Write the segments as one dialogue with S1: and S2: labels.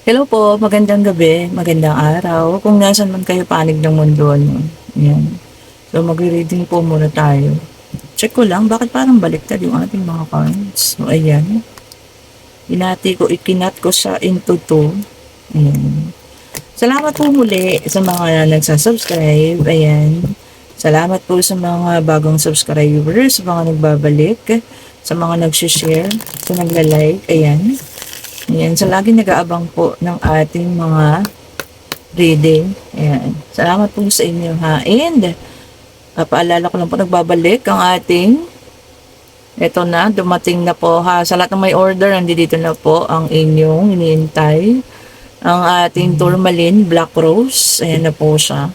S1: Hello po, magandang gabi, magandang araw. Kung nasaan man kayo panig ng mundo, ano. Ayan. So, magre-reading po muna tayo. Check ko lang, bakit parang baliktad yung ating mga cards? So, ayan. Ikinat ko sa into two. Ayan. Salamat po muli sa mga nagsasubscribe. Ayan. Salamat po sa mga bagong subscribers, sa mga nagbabalik, sa mga nag-share, sa nagla-like. Ayan. Ayan, sa lagi nag-aabang po ng ating mga reading. Ayan. Salamat po sa inyo ha. And, paalala ko lang po, nagbabalik ang ating, eto na, dumating na po ha. Sa lahat ng may order, nandito na po ang inyong iniintay. Ang ating tourmaline, Black Rose. Ayan na po siya.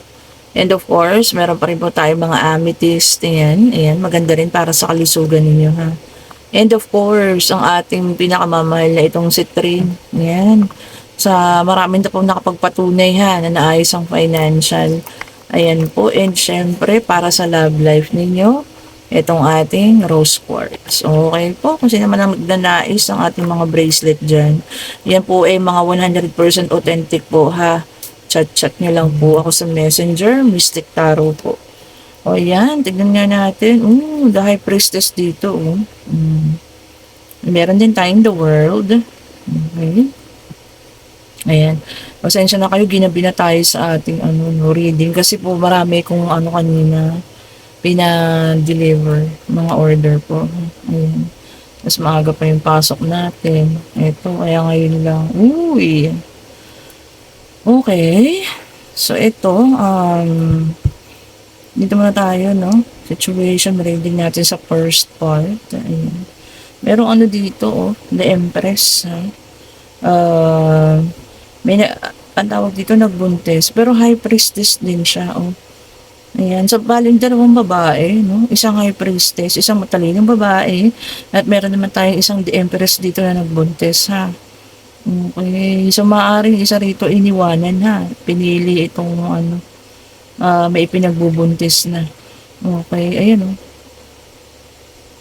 S1: And of course, meron pa rin po tayo mga amethyst. Ayan, ayan, maganda rin para sa kalusugan ninyo ha. And of course, ang ating pinakamamahal na itong citrine. Ayan. Sa maraming na po nakapagpatunay ha, na naayos ang financial. Ayan po. And syempre, para sa love life ninyo, itong ating rose quartz. Okay po, kung sino man ang nagnanais ang ating mga bracelet dyan. Yan po ay mga 100% authentic po ha. Chat-chat nyo lang po ako sa messenger, Mystic Tarot po. O yan, tignan nga natin. The High Priestess dito. Meron din tayong The World. Okay. Ayan. Pasensya na kayo, ginabi na tayo sa ating reading. Kasi po marami kung kanina pina-deliver mga order po. Ayan. Mas maaga pa yung pasok natin. Ito, kaya ngayon lang. Uy! Okay. So, ito, dito muna tayo, no? Situation reading natin sa first part. Ayan. Merong dito, The Empress. Ang tawag dito, nagbuntis. Pero High Priestess din siya, Ayan. So, baling dalawang babae, no? Isang High Priestess, isang matalinong babae. At meron naman tayong isang The Empress dito na nagbuntis, ha? Okay. So, maaaring isa rito iniwanan, ha? Pinili itong, may pinagbubuntis na. Okay, ayan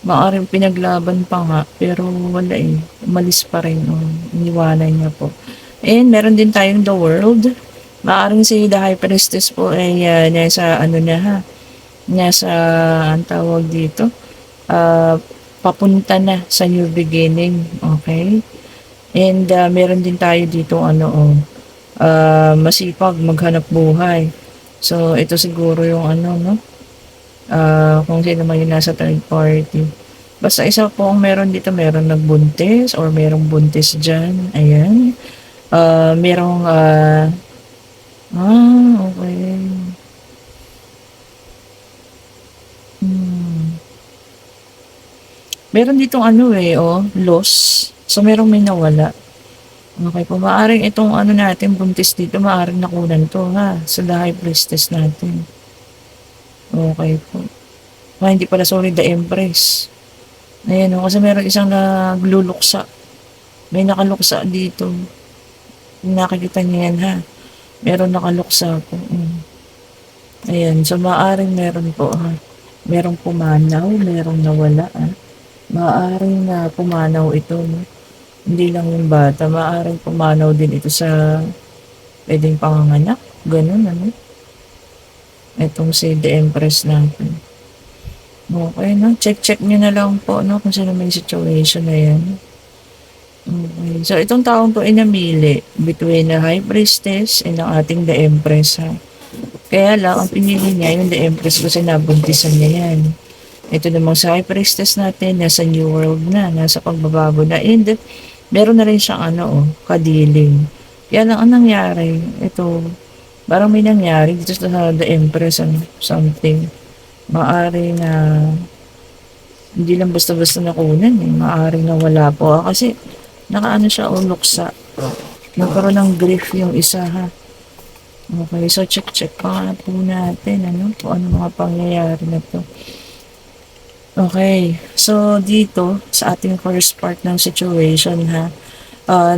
S1: Maaaring pinaglaban pa nga, pero wala Umalis pa rin, iniwanan niya po. And meron din tayong The World. Maaaring si The High Priestess po ay nasa na ha. Nasa, ang tawag dito, papunta na sa new beginning. Okay? And meron din tayo dito masipag maghanap buhay. So, ito siguro yung no? Kung sino man yung nasa third party. Basta isa po ang meron dito, meron nagbuntis or merong buntis dyan. Ayan. Merong, okay. Meron ditong loss. So, merong may nawala. Okay po, maaring itong natin, buntis dito, maaring nakunan to ha, sa The High Priestess natin. Okay po. Hindi pala, sorry, The Empress. Ayan kasi meron isang nagluluksa. May nakaluksa dito. Nakikita niyo yan ha. Meron nakaluksa po. Ayan, so maaring meron po ha. Merong pumanaw, merong nawala ha. Maaring pumanaw ito, no? Hindi lang yung bata, maaring pumanaw din ito sa pwedeng panganganak. Ganun, Itong si The Empress natin. Okay, no? Check nyo na lang po, no? Kung saan may situation na yan. Okay. So, itong taong to ay namili between the High Priestess and ang ating The Empress, ha? Kaya lang, ang pinili niya, yung The Empress kasi nabuntisan niya yan. Ito namang sa High Priestess natin, nasa New World na, nasa pagbabago na. And, meron na rin siyang kadiling. Kaya lang, ang nangyari, ito, parang may nangyari dito sa The Empress, something. Maaring hindi lang basta-basta nakunan, Maaring nawala po. Kasi, siya, luksa. Nagkaroon ng grief yung isa, ha. Okay, so check pa po natin, kung ano mga pangyayari na to. Okay, so dito, sa ating first part ng situation, ha.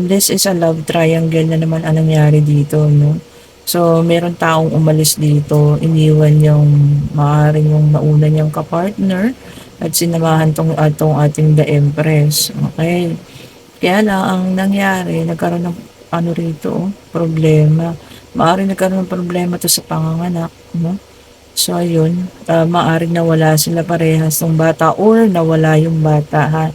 S1: This is a love triangle na naman ang nangyari dito, no. So, meron taong umalis dito, iniwan yung maaaring yung nauna niyang kapartner at sinamahan tong ating The Empress. Okay. Kaya lang, ang nangyari, nagkaroon ng ano rito, problema. Maaaring nagkaroon ng problema to sa panganganak, no? So, ayun, maaaring nawala sila parehas ng bata or nawala yung bata, ha?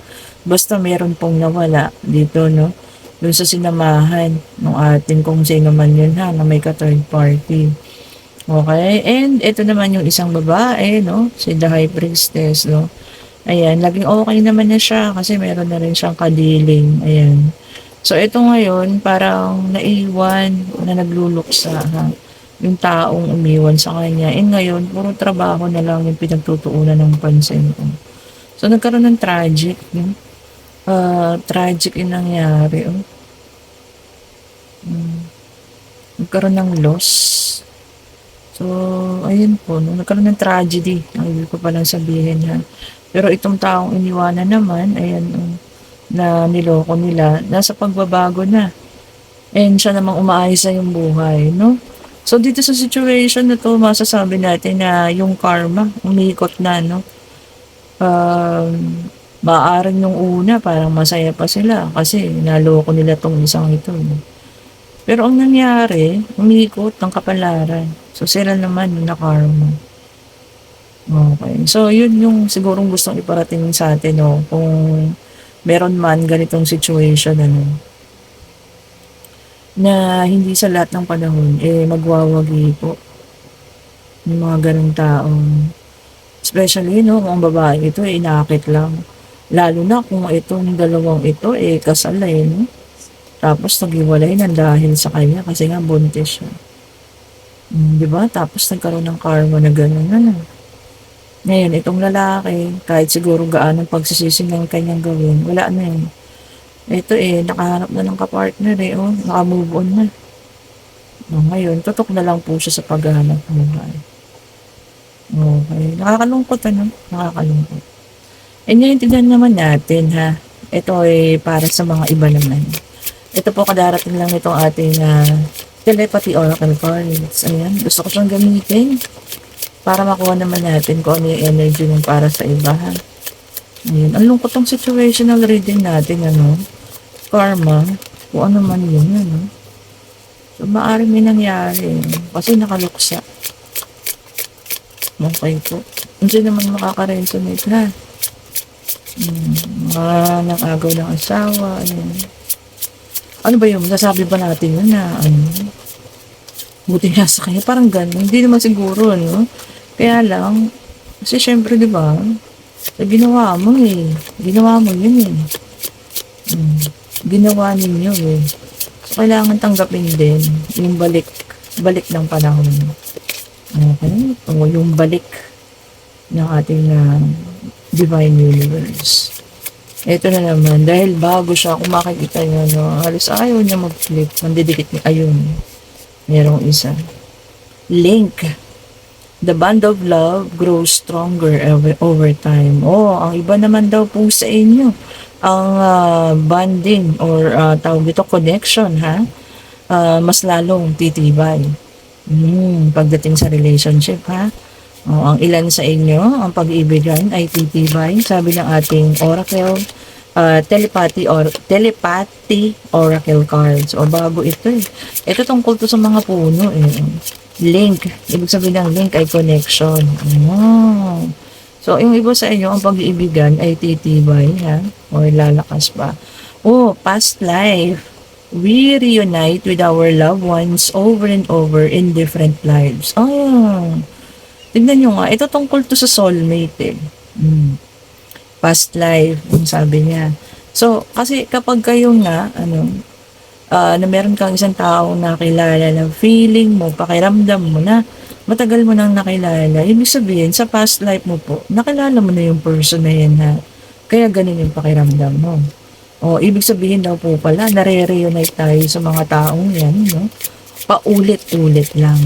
S1: Basta meron pong nawala dito, no? Dun sa sinamahan ng atin kung sino man yun, ha, na may ka-third party. Okay? And ito naman yung isang babae, no? Si The High Priestess, no? Ayan, naging okay naman na siya kasi meron na rin siyang kadiling. Ayan. So, ito ngayon, parang naiwan na nagluluksa, ha? Yung taong umiwan sa kanya. And ngayon, puro trabaho na lang yung pinagtutuunan ng pansin ko. So, nagkaroon ng tragic, no? Tragic yung nangyari, oh. Nagkaroon ng loss. So, ayun po, no? Nagkaroon ng tragedy. Ang ibig ko palang sabihin, ha? Pero itong taong iniwanan naman, ayan, na niloko nila, nasa pagbabago na. And siya namang umaayos na yung buhay, no? So, dito sa situation na to, masasabi natin na yung karma, umikot na, no? Maaaring nung una, parang masaya pa sila kasi naloko nila tong isang ito, no? Pero ang nangyari, umikot ng kapalaran. So, sila naman yung na-karma. Okay. So, yun yung sigurong gustong iparating sa atin, no? Kung meron man ganitong situation, ano, na hindi sa lahat ng panahon, magwawagi po yung mga ganong taong, especially, no, kung ang babae ito, inakit lang. Lalo na kung itong dalawang ito, kasal, no? Tapos, naghiwalay ng dahil sa kanya kasi nga buntis siya. Di ba? Tapos, nagkaroon ng karma na gano'n, ano? Ngayon, itong lalaki, kahit siguro gaano pagsisisi ng kanyang gawin, wala na yun. Ito nakahanap na ng kapartner naka-move on na. Ngayon, tutok na lang po siya sa paghahanap buhay. Okay, nakakalungkot nakakalungkot. Ngayon, tignan naman natin, ha. Ito para sa mga iba naman. Ito po kadarating lang itong ating telepathy oracle cards. Ayan, gusto ko siyang gamitin para makuha naman natin kung ano yung energy ng para sa iba, ha. Ayan, ang lungkot ng situational reading natin, karma, kung ano man yun, So, maaaring may nangyari, kasi nakaluksa. Okay po. Hindi naman makaka-resonate, ha. Mga nang-agaw ng asawa, ayan. Ano ba yun? Masasabi ba natin yun na, buti nga sa kanya, parang gano'n. Hindi naman siguro, no? Kaya lang, kasi syempre, di ba, ginawa mo Ginawa mo yun Ginawa ninyo So, kailangan tanggapin din yung balik ng panahon. Okay? O yung balik ng ating divine universe. Ito na naman, dahil bago siya, kung makikita nyo, halos ayaw niya mag-flip. Mandidikit niya, ayun. Merong isa. Link. The bond of love grows stronger over time. Ang iba naman daw po sa inyo, ang bonding or tawag dito, connection, ha? Mas lalong titibay. Pagdating sa relationship, ha? Ang ilan sa inyo, ang pag-iibigan ay titibay. Sabi ng ating oracle, telepathy oracle cards. Bago ito Ito tungkol to sa mga puno Link. Ibig sabihin ng link ay connection. So, yung iba sa inyo, ang pag-iibigan ay titibay, ha? O lalakas pa. Past life. We reunite with our loved ones over and over in different lives. Tignan nyo nga. Ito tungkol to sa soulmate, Past life, yung sabi niya. So, kasi kapag kayo nga, na meron kang isang taong nakilala na feeling mo, pakiramdam mo na matagal mo nang nakilala, ibig sabihin, sa past life mo po, nakilala mo na yung person na yan, ha? Kaya ganun yung pakiramdam mo. Ibig sabihin daw po pala, nare-reunite tayo sa mga taong yan, no? Paulit-ulit lang.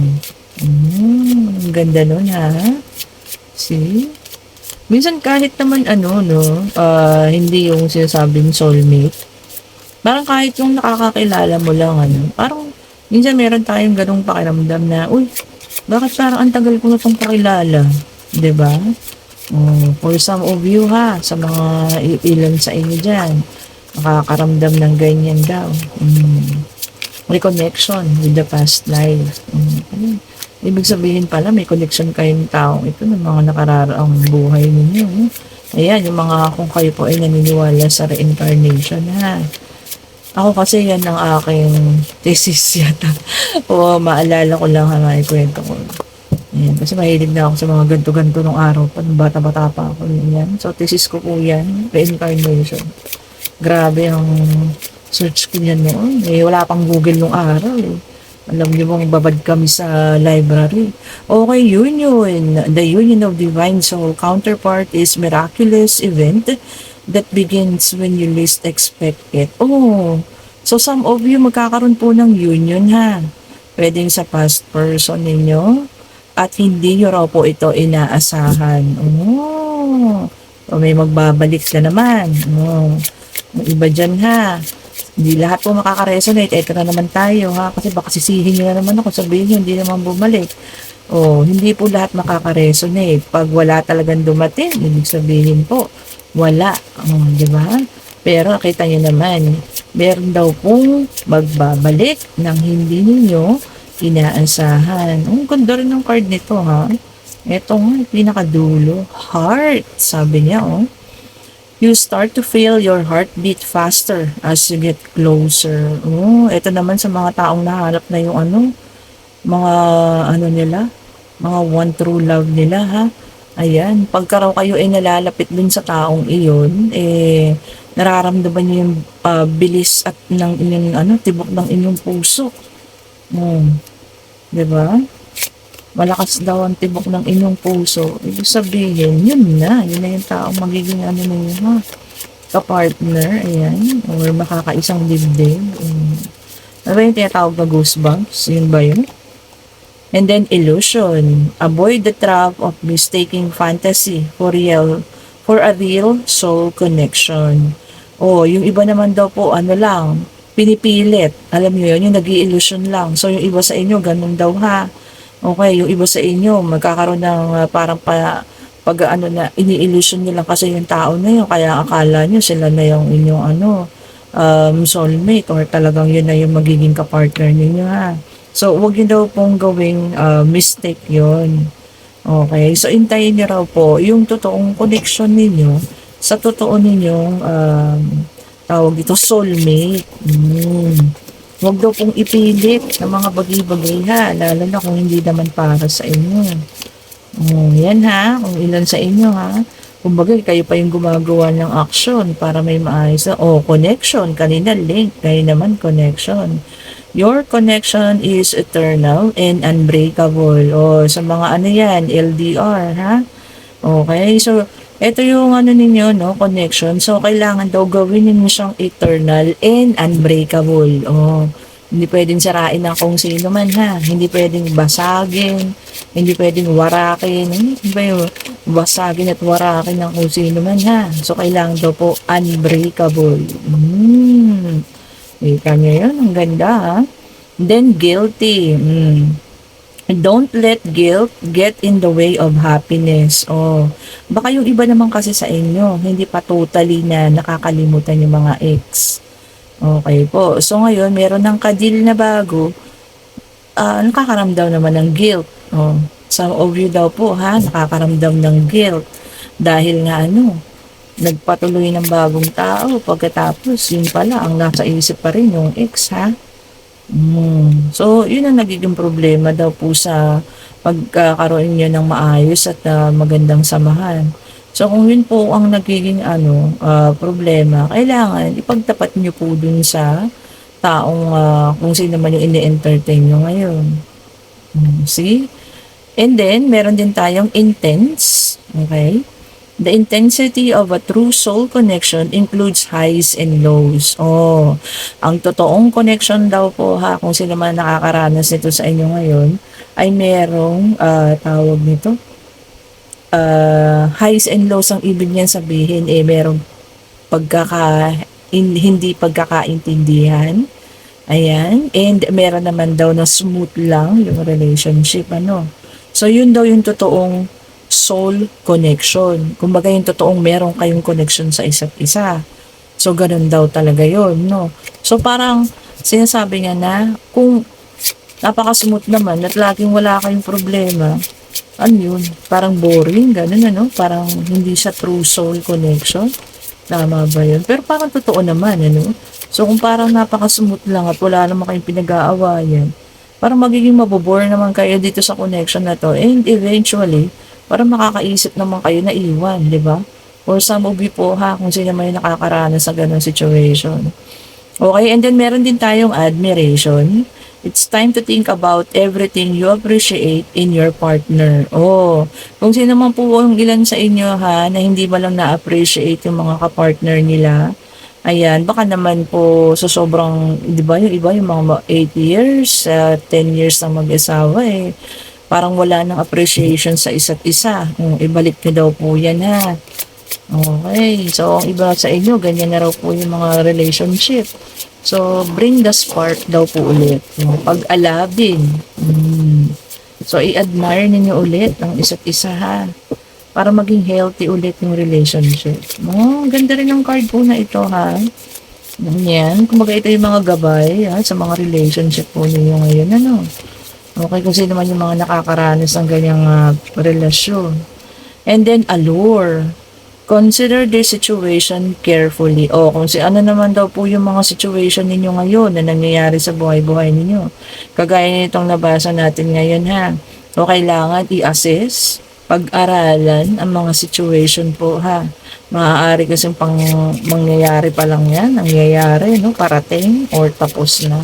S1: Ganda nun, ha? See? Minsan kahit naman hindi yung sinasabing soulmate, parang kahit yung nakakakilala mo lang, parang minsan meron tayong ganung pakiramdam na, bakit parang ang tagal ko na itong pakilala? Diba? For some of you, sa mga ilan sa inyo dyan, nakakaramdam ng ganyan daw. reconnection with the past life. Ibig sabihin pala, may connection kayong taong ito ng mga nakararaang buhay ninyo. Ayan, yung mga kung kayo po ay naniniwala sa reincarnation, ha. Ako kasi yan ang aking thesis yata. O maalala ko lang, ha, maikwento ko. Ayan, kasi mahilig na ako sa mga ganto-ganto nung araw pa, nung bata-bata pa ako. Yan. So, thesis ko po yan, reincarnation. Grabe ang search ko yan noon. Wala pang Google nung araw, Alam niyo bang babad kami sa library. Okay, union. The union of divine soul counterpart is miraculous event that begins when you least expect it. Oh, so some of you magkakaroon po ng union, ha. Pwedeng sa past person ninyo at hindi nyo raw po ito inaasahan. Oh, so may magbabalik na naman. Oh, iba dyan, ha. Hindi lahat po makaka-resonate. Ito na naman tayo, ha. Kasi baka sisihin nyo na naman ako. Sabihin nyo, hindi naman bumalik. Oh, hindi po lahat makaka-resonate. Pag wala talagang dumating, ibig sabihin po, wala. Oh, di ba? Pero kita nyo naman, meron daw pong magbabalik ng hindi ninyo inaasahan. Ang ganda rin ng card nito, ha. Ito nga, pinakadulo. Heart, sabi niya, oh. You start to feel your heartbeat faster as you get closer. Oh, ito naman sa mga taong nahanap na yung mga nila, mga one true love nila, ha. Ayan, pagka raw kayo ay nalalapit dun sa taong iyon, nararamdaman niyo yung bilis at ng inyong tibok ng inyong puso. Hmm, 'di ba? Malakas daw ang tibok ng inyong puso. Ibig sabihin, yun na yung taong magiging ninyo, ha, ka-partner, ayan, or makakaisang dibdib. Ano ba yung tinatawag na goosebumps? Yun ba yun? And then, illusion. Avoid the trap of mistaking fantasy for a real soul connection. Oh, yung iba naman daw po, lang, pinipilit. Alam niyo yun, yung nag-i-illusion lang. So, yung iba sa inyo, ganun daw, ha. Okay, yung iba sa inyo, magkakaroon ng parang pag na, ini-illusion nyo lang kasi yung tao na yun, kaya akala nyo sila na yung inyong soulmate or talagang yun na yung magiging kapartner ninyo, ha. So, huwag nyo daw pong gawing mistake yun. Okay, so intayin nyo raw po yung totoong connection ninyo sa totoo ninyong tawag ito, soulmate. Huwag daw pong ipilit ng mga bagay-bagay, ha, lalo na kung hindi naman para sa inyo. Yan, ha, kung ilan sa inyo, ha. Kumbaga, kayo pa yung gumagawa ng action para may maayos na, connection, kanina link, kayo naman connection. Your connection is eternal and unbreakable. Sa mga yan, LDR, ha. Okay, so, ito yung ninyo, no, connection. So, kailangan daw gawin ninyo siyang eternal and unbreakable. Hindi pwedeng sirain ng kung sino man, ha. Hindi pwedeng basagin, hindi pwedeng warakin. Hindi ba yung basagin at warakin ng kung sino man, ha. So, kailangan daw po unbreakable. Ika nyo yun, ang ganda, ha. Then, guilty. Don't let guilt get in the way of happiness. Baka yung iba naman kasi sa inyo, hindi pa totally na nakakalimutan yung mga ex. Okay po. So ngayon, meron ng kadil na bago, nakakaramdam naman ng guilt. Some of you daw po, ha, nakakaramdam ng guilt. Dahil nga nagpatuloy ng bagong tao, pagkatapos yun pala, ang nasa isip pa rin yung ex, ha. So, yun ang nagiging problema daw po sa pagkakaroon niyo ng maayos at magandang samahan. So, kung yun po ang nagiging problema, kailangan ipagtapat niyo po dun sa taong kung sino man yung ini-entertain nyo ngayon. See? And then, meron din tayong intense. Okay? The intensity of a true soul connection includes highs and lows. Ang totoong connection daw po, ha, kung sino man nakakaranas nito sa inyo ngayon, ay merong tawag nito, highs and lows. Ang ibig niyan sabihin, merong hindi pagkakaintindihan. Ayan. And meron naman daw na smooth lang yung relationship. So, yun daw yung totoong soul connection. Kumbaga yung totoong meron kayong connection sa isa't isa. So, ganun daw talaga yun, no? So, parang sinasabi niya na kung napaka-smooth naman at laging wala kayong problema, ano yun, parang boring, ganun ano, parang hindi siya true soul connection. Tama ba yun? Pero parang totoo naman, ano? So, kung parang napaka-smooth lang at wala naman kayong pinag-aawayan, parang magiging mabobore naman kayo dito sa connection na to. And eventually, parang makakaisip naman kayo na iwan, di ba? Or some of you po ha, kung sino man yung nakakaranas sa ganung situation. Okay, and then meron din tayong admiration. It's time to think about everything you appreciate in your partner. Oh, kung sino man po ang ilan sa inyo ha, na hindi ba lang na-appreciate yung mga kapartner nila, ayan, baka naman po sa sobrang, di ba, yung iba yung mga 8 years, 10 years na mag-asawa eh, parang wala nang appreciation sa isa't isa. Ibalik niyo daw po yan ha. Okay, so ang iba sa inyo, ganyan na raw po yung mga relationship. So, bring the spark daw po ulit. Yung pag-alabin. So, i-admire ninyo ulit ang isa't isa ha. Para maging healthy ulit yung relationship. Ganda rin yung card po na ito ha. Yan. Kumbaga ito yung mga gabay ha, sa mga relationship po ninyo ngayon. Ano? Okay, kung sino man yung mga nakakaranas ng ganyang relasyon. And then, allure. Consider the situation carefully. O, kung ano naman daw po yung mga situation ninyo ngayon na nangyayari sa buhay-buhay ninyo. Kagaya nitong nabasa natin ngayon ha. O, kailangan i-assess, pag-aralan ang mga situation po ha. Maaari kasi mangyayari pa lang yan, nangyayari, no? Parating or tapos na.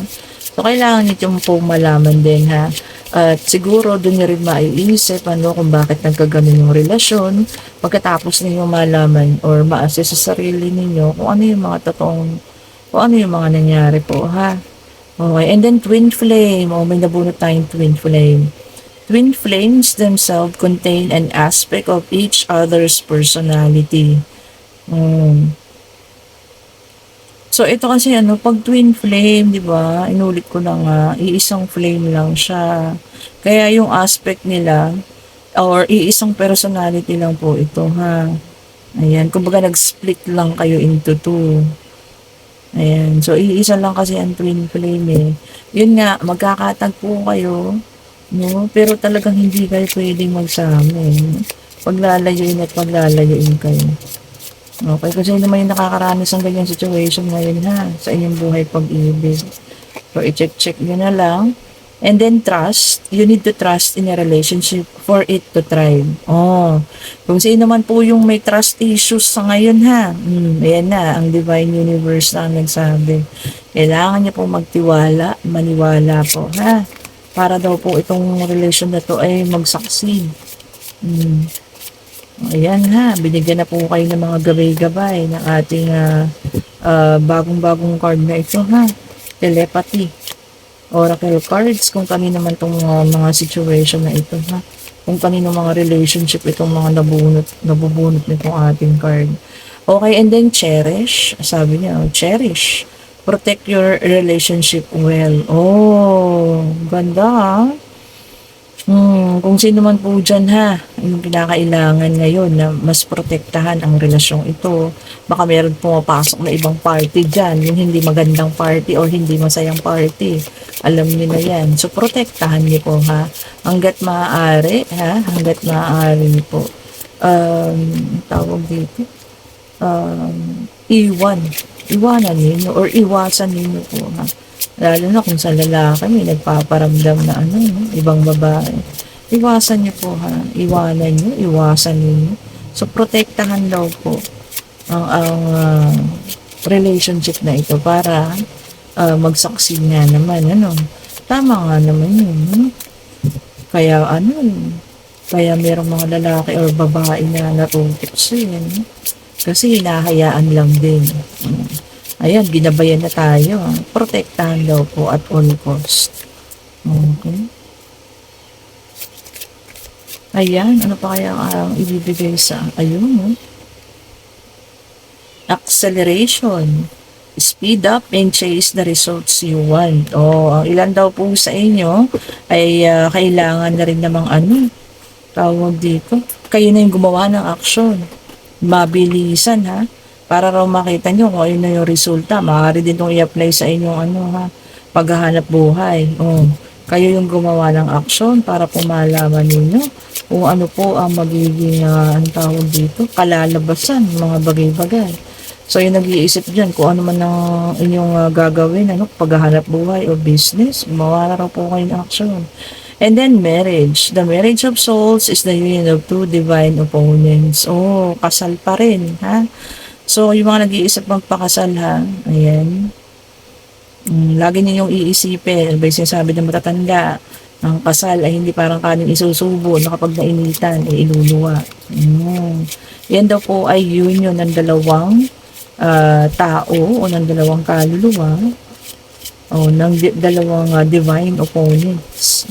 S1: So, kailangan nito po malaman din ha. At siguro doon nyo rin maiisip kung bakit nagkaganon yung relasyon pagkatapos ninyo malaman or ma-assess sa sarili ninyo kung ano yung mga kung ano yung mga nangyari po ha. Okay, and then twin flame. May nabunot tayong twin flame. Twin flames themselves contain an aspect of each other's personality. So, ito kasi pag twin flame, di ba, inulit ko na nga, iisang flame lang siya. Kaya yung aspect nila, or iisang personality lang po ito, ha. Ayan, kumbaga nag-split lang kayo into two. Ayan, so iisa lang kasi ang twin flame eh. Yun nga, magkakatagpo kayo, no? Pero talagang hindi kayo pwedeng magsama eh. Paglalayuin at paglalayuin kayo. Okay, kasi naman yung nakakaranas ng ganyang situation ngayon ha, sa inyong buhay pag-ibig. So, i-check nyo na lang. And then, trust. You need to trust in a relationship for it to thrive. Kung sino naman po yung may trust issues sa ngayon ha, ayan na, ang Divine Universe na ang nagsabi. Kailangan niya po magtiwala, maniwala po ha, para daw po itong relation na to ay mag-succeed. Ayan ha, binigyan na po kayo ng mga gabay-gabay ng ating bagong-bagong card na ito ha. Telepathy. Oracle cards, kung kanino naman itong mga situation na ito ha. Kung kanino mga relationship itong mga nabubunot nitong ating card. Okay, and then cherish. Sabi niya, cherish. Protect your relationship well. Ganda ha. Kung sino man po dyan ha, yung pinakailangan ngayon na mas protektahan ang relasyong ito. Baka meron pumapasok na ibang party dyan, yung hindi magandang party o hindi masayang party. Alam niyo na yan. So, protektahan niyo po ha. Hanggat maaari ha, hanggat maaari po. Tawag dito. Iwanan ninyo or iwasan ninyo po ha. Lalo na kung sa lalaki may nagpaparamdam na ibang babae. Iwasan niyo po ha. Iwanan niyo, iwasan niyo. So, protektahan daw po ang relationship na ito para mag-succeed nga naman. Tama nga naman yun. Kaya kaya merong mga lalaki or babae na natutukso yun. Kasi hinahayaan lang din. Ayan, ginabayan na tayo. Protektahan daw po at all cost. Okay. Ayan, ano pa kaya ang ibibigay sa, acceleration. Speed up and chase the results you want. Ang ilan daw po sa inyo ay kailangan na rin namang tawag dito. Kayo na yung gumawa ng action. Mabilisan ha. Para raw makita nyo kung ano yung resulta. Maaari din itong i-apply sa inyong paghahanap buhay. Oh, kayo yung gumawa ng aksyon para po malaman ninyo kung ano po ang magiging, ang tawag dito, kalalabasan, mga bagay-bagay. So, yung nag-iisip dyan, kung ano man ang inyong gagawin, ano, paghahanap buhay o business, gumawa na raw po kayo ng aksyon. And then, marriage. The marriage of souls is the union of two divine opponents. Oh, kasal pa rin, ha? So, yung mga nag-iisip magpakasal, ha? Ayan. Lagi ninyong iisipin, ano ba yung sinasabi ng matatanda, ang kasal ay hindi parang kanin isusubo na kapag nainitan, ay iluluwa. Yan daw po ay union ng dalawang tao o ng dalawang kaluluwa o ng dalawang divine opponents.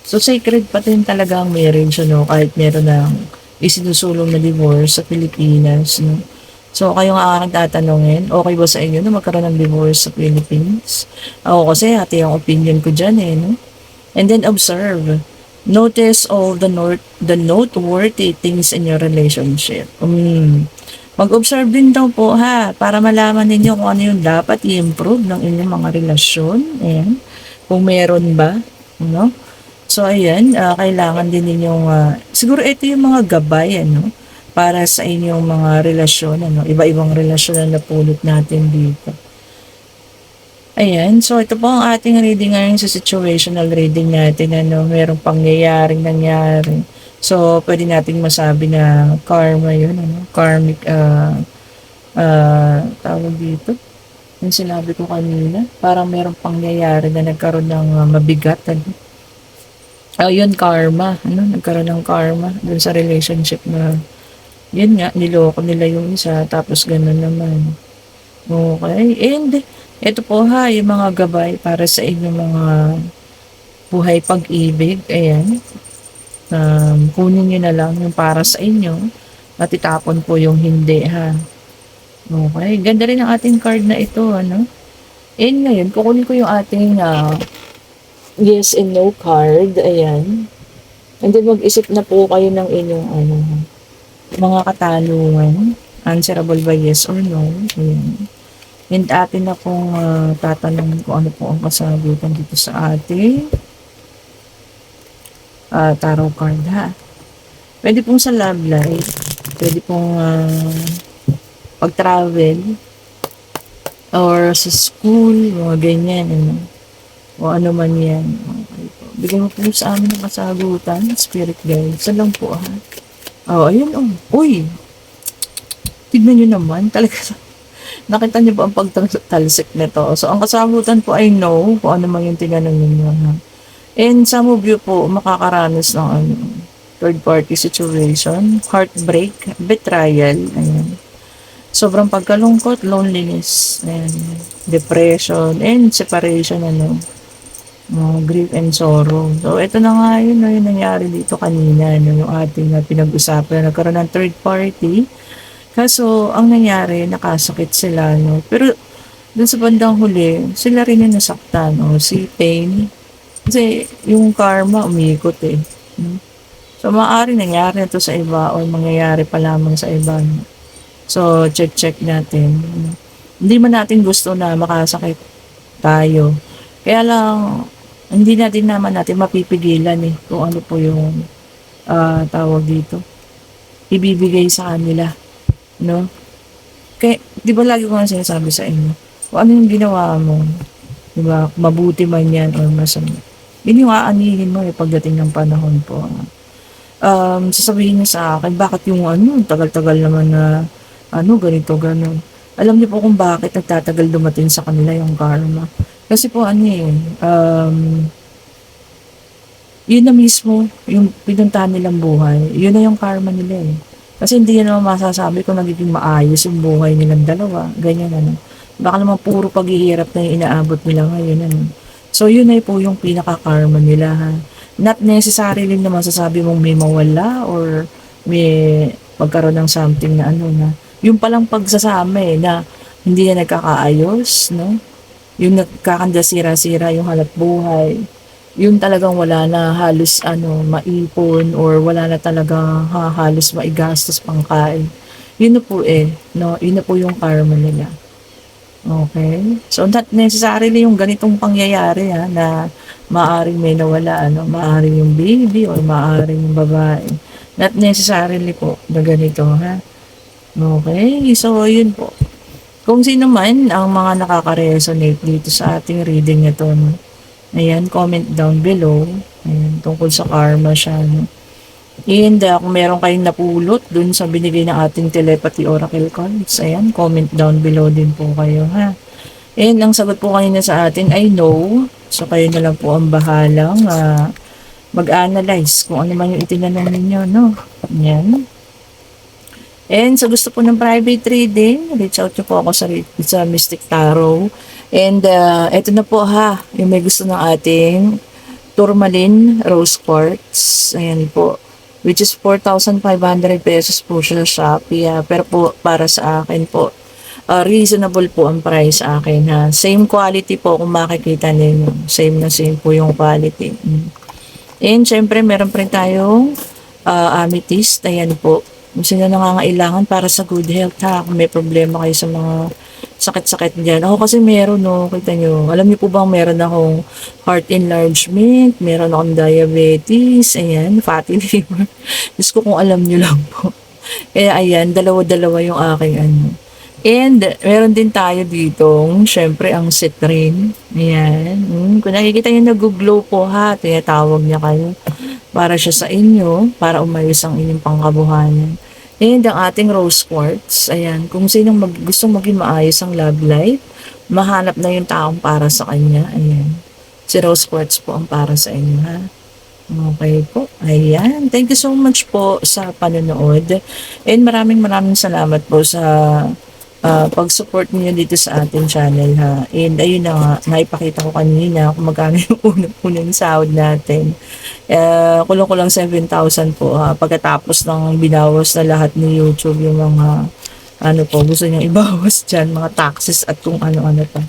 S1: So, sacred pa din talaga ang marriage, no? Kahit meron ng isinusulong na divorce sa Pilipinas, no? So, kayo nga nagtatanungin, okay ba sa inyo na magkaroon ng divorce sa Philippines? Ako kasi, hati ang opinion ko dyan no? And then, observe. Notice all the noteworthy things in your relationship. Mag-observe din daw po ha, para malaman ninyo kung ano yung dapat i-improve ng inyong mga relasyon. Ayan. Kung meron ba, no? So, ayan, kailangan din ninyong, siguro ito yung mga gabay, para sa inyong mga relasyon, iba-ibang relasyon na napulot natin dito. Ayan, so ito po ang ating reading ngayon sa situational reading natin, merong pangyayaring nangyari. So, pwede nating masabi na karma yun, karmic, tawag dito, yung sinabi ko kanina, parang merong pangyayari na nagkaroon ng mabigat, yun, karma, nagkaroon ng karma dun sa relationship na yun nga, niloko nila yung isa, tapos gano'n naman. Okay, and ito po ha, yung mga gabay para sa inyong mga buhay pag-ibig, ayan. Kunin nyo na lang yung para sa inyo, at itapon po yung hindi ha. Okay, ganda rin ang ating card na ito, And ngayon, kukunin ko yung ating yes and no card, ayan. And then mag-isip na po kayo ng inyong mga katanungan, answerable by yes or no. Ayan. And atin na pong tatanungin kung ano po ang kasagutan dito sa ating tarot card ha. Pwede pong sa love life, pwede pong pag-travel, or sa school, mga ganyan, o ano man yan. Okay po. Bigyan mo po sa amin ng kasagutan, spirit guide. Saan lang po ha. Ayun Uy! Tignan nyo naman. Talaga. Nakita nyo ba ang pagtalsik nito? So, ang kasagutan po ay no. Kung ano man yung tinanong ninyo. Ha? And some of you po makakaranas ng third party situation, heartbreak, betrayal. Ayan. Sobrang pagkalungkot, loneliness, and depression, and separation. Grief and sorrow. So, ito na nga yun, yung nangyari dito kanina, yung ating pinag-usapan, nagkaroon ng third party. Kaso, ang nangyari, nakasakit sila, Pero, dun sa bandang huli, sila rin yung nasaktan, si pain. Kasi, yung karma, umiikot, So, maaaring nangyari na to sa iba, o mangyayari pa lamang sa iba, So, check natin. Hindi man natin gusto na makasakit tayo. Kaya lang, hindi natin mapipigilan kung ano po yung tawag dito. Ibibigay sa kanila. No? Kaya, di ba lagi ko nga sinasabi sa inyo, kung ano yung ginawa mo, di ba, mabuti man yan o masama. Yun yung aanihin mo pagdating ng panahon po. Sasabihin niya sa akin, bakit yung tagal-tagal naman na ganito, gano'n. Alam niyo po kung bakit nagtatagal dumating sa kanila yung karma. Kasi po yun na mismo, yung pinuntahan nilang buhay, yun na yung karma nila Kasi hindi yan naman masasabi kung nagiging maayos yung buhay nilang dalawa, ganyan Baka naman puro paghihirap na yung inaabot nila ngayon So yun na po yung pinaka-karma nila ha. Not necessarily na masasabi mong may mawala or may magkaroon ng something na yung palang pagsasama na hindi na nagkakaayos, yung nagkakandasira-sira yung hanap buhay, yung talagang wala na halos maipon or wala na talaga halos maigastos pangkain. Yun na po yun na po yung karma nila. Okay? So, not necessarily yung ganitong pangyayari ha, na maaring may nawala, ano, maaring yung baby or maaring yung babae. Not necessarily po na ganito ha. Okay? So, yun po. Kung sino man ang mga nakaka-resonate dito sa ating reading ito, no? Ayan, comment down below. Ayan, tungkol sa karma siya, no? And kung meron kayong napulot dun sa binigay ng ating telepathy oracle cards, ayan, comment down below din po kayo, ha? And ang sagot po kanina sa atin ay no. So, kayo na lang po ang bahalang mag-analyze kung ano man yung itinanong ninyo, no? Ayan. And sa gusto po ng private reading, reach out nyo po ako sa Mystic Tarot. And eto na po ha, yung may gusto ng ating Tourmaline Rose Quartz. Ayan po. Which is 4,500 pesos po siya sa Shopee. Pero po, para sa akin po, reasonable po ang price sa akin ha. Same quality po kung makikita ninyo. Same na same po yung quality. And syempre, meron pa rin tayong amethyst. Ayan po. Kung sino nangangailangan para sa good health ha. Kung may problema kayo sa mga sakit-sakit dyan. Ako kasi meron, no, kita nyo. Alam niyo po bang meron akong heart enlargement, meron akong diabetes, ayan, fatty liver. Diyos ko kung alam niyo lang po. Kaya ayan, dalawa-dalawa yung aking ano. And meron din tayo ditong, syempre, ang citrine. Ayan. Kung nakikita nyo nag-glow po ha, tinatawag niya kayo para siya sa inyo, para umayos ang inyong pangkabuhayan. And ang ating rose quartz, ayan, kung sinong gustong maging maayos ang love life, mahanap na yung taong para sa kanya, ayan. Si rose quartz po ang para sa inyo, ha? Okay po. Ayan. Thank you so much po sa panonood. And maraming salamat po sa pag-support niyo dito sa ating channel, ha. And ayun na nga, naipakita ko kanina kung magkano yung unang sahod natin. Kulang ko lang 7,000 po, ha. Pagkatapos ng binawas na lahat ni YouTube yung mga ano po, gusto niyang ibawas dyan, mga taxes at kung ano-ano pa.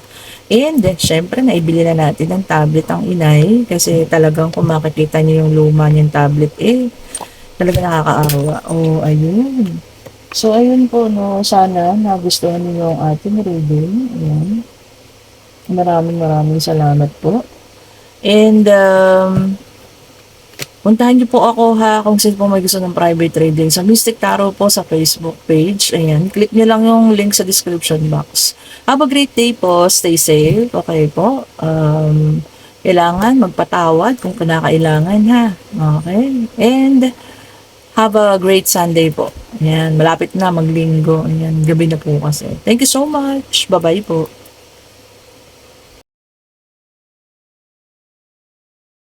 S1: And syempre, naibili na natin ng tablet ang inay kasi talagang kung makikita niyo yung luma niyang tablet, talaga nakakaawa. Oh, ayun. So, ayun po, no, sana nagustuhan niyo ang ating reading. Ayan. Maraming salamat po. And, puntahan niyo po ako ha kung sino po may gusto ng private reading sa Mystic Tarot po sa Facebook page. Ayan, click niyo lang yung link sa description box. Have a great day po. Stay safe. Okay po. Kailangan magpatawad kung kinakailangan ha. Okay. And have a great Sunday po. Ayan, malapit na maglinggo. Ayan, gabi na po kasi. Thank you so much. Bye-bye po.